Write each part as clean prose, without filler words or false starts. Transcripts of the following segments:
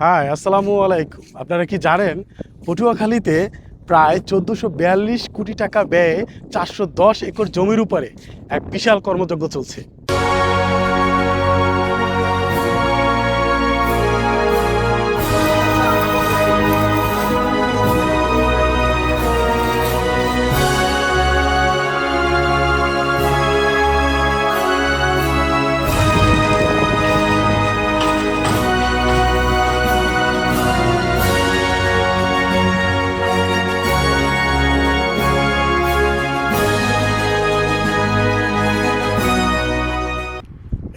High, আসসালামু আলাইকুম। আপনারা কি জানেন পটুয়াখালীতে প্রায় ১৪৪২ কোটি টাকা ব্যয়ে ৪১০ একর জমির উপরে এক বিশাল কর্মযজ্ঞ চলছে।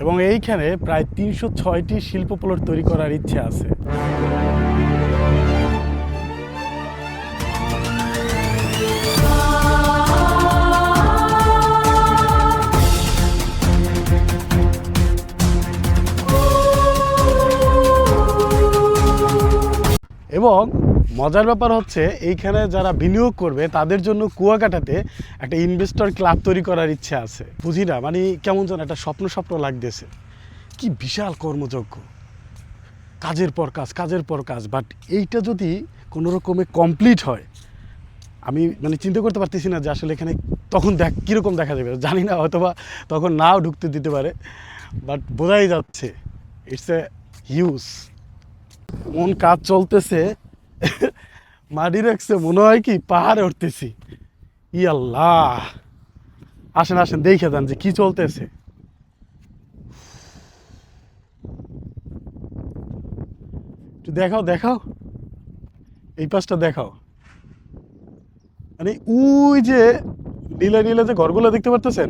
এবং এইখানে প্রায় ৩০৬টি শিল্প প্লট তৈরি করার ইচ্ছে আছে। এবং মজার ব্যাপার হচ্ছে এইখানে যারা বিনিয়োগ করবে তাদের জন্য কুয়াকাটাতে একটা ইনভেস্টর ক্লাব তৈরি করার ইচ্ছে আছে। বুঝি না, মানে কেমন যেন একটা স্বপ্ন স্বপ্ন লাগতেছে। কি বিশাল কর্মযজ্ঞ, কাজের পর কাজ, কাজের পর কাজ। বাট এইটা যদি কোনো রকমে কমপ্লিট হয়, আমি মানে চিন্তা করতে পারতেছি না যে আসলে এখানে তখন কীরকম দেখা যাবে। জানি না, হয়তো বা তখন নাও ঢুকতে দিতে পারে, বাট বোঝাই যাচ্ছে ইটস এ হিউজ। মন কাজ চলতেছে, মাটি রাখছে, মনে হয় কি পাহাড়ে উঠতেছি। ই আল্লাহ, আসেন আসেন দেখে যান যে কি চলতেছে। একটু দেখাও দেখাও, এই পাশটা দেখাও। মানে ওই যে নীলা নীলা যে ঘরগুলো দেখতে পারতেছেন,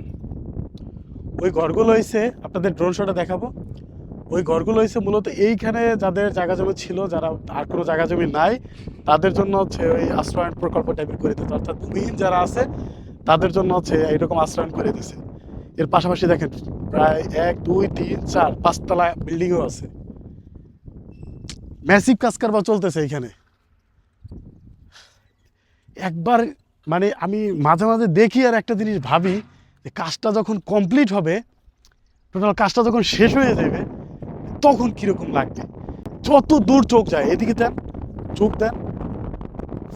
ওই ঘরগুলো হয়েছে, আপনাদের ড্রোন শটে দেখাবো। ওই ঘরগুলো হয়েছে মূলত এইখানে যাদের জায়গা জমি ছিল, যারা আর কোনো জায়গা জমি নাই, তাদের জন্য হচ্ছে ওই আশ্রয়ণ প্রকল্প টাইপের করে দিতে, অর্থাৎ ভূমিহীন যারা আছে তাদের জন্য হচ্ছে এইরকম আশ্রয়ণ করে দিছে। এর পাশাপাশি দেখেন প্রায় 1 2 3 4 5 তলা বিল্ডিংও আছে। ম্যাসিভ কাজ কারবার চলতেছে এইখানে। একবার মানে আমি মাঝে মাঝে দেখি আর একটা জিনিস ভাবি যে কাজটা যখন কমপ্লিট হবে, টোটাল কাজটা যখন শেষ হয়ে যাবে, তখন কীরকম লাগবে। যত দূর চোখ যায়, এদিকে দেন, চোখ দেন,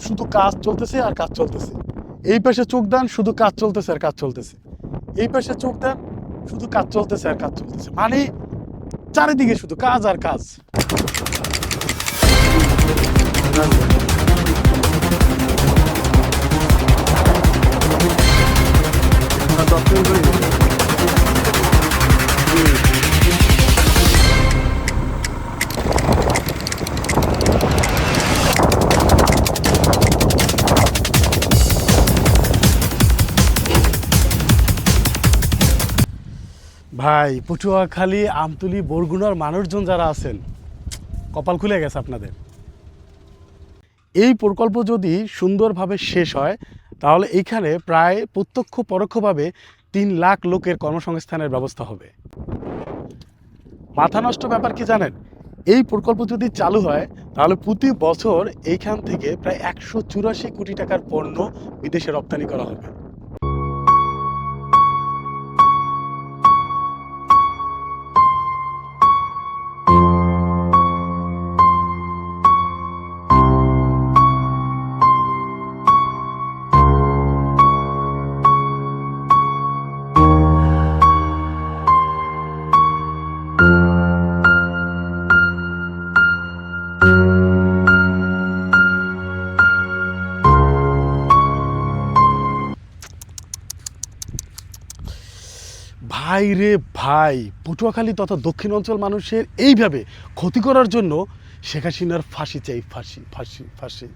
শুধু কাজ চলতেছে আর কাজ চলতেছে। এই পাশে চোখ দেন, শুধু কাজ চলতেছে আর কাজ চলতেছে। এই পাশে চোখ দেন, শুধু কাজ চলতেছে আর কাজ চলতেছে। মানে চারিদিকে শুধু কাজ আর কাজ। ভাই, পটুয়াখালী, আমতলী, বরগুনার মানুষজন যারা আছেন, কপাল খুলে গেছে আপনাদের। এই প্রকল্প যদি সুন্দরভাবে শেষ হয়, তাহলে এইখানে প্রায় প্রত্যক্ষ পরোক্ষভাবে 3 লাখ লোকের কর্মসংস্থানের ব্যবস্থা হবে। মাথা নষ্ট ব্যাপার কি জানেন, এই প্রকল্প যদি চালু হয় তাহলে প্রতি বছর এইখান থেকে প্রায় 184 কোটি টাকার পণ্য বিদেশে রপ্তানি করা হবে। ভাই রে ভাই, পটুয়াখালী তথা দক্ষিণ অঞ্চল মানুষের এইভাবে ক্ষতি করার জন্য শেখ হাসিনার ফাঁসি চাই, ফাঁসি ফাঁসি ফাঁসি।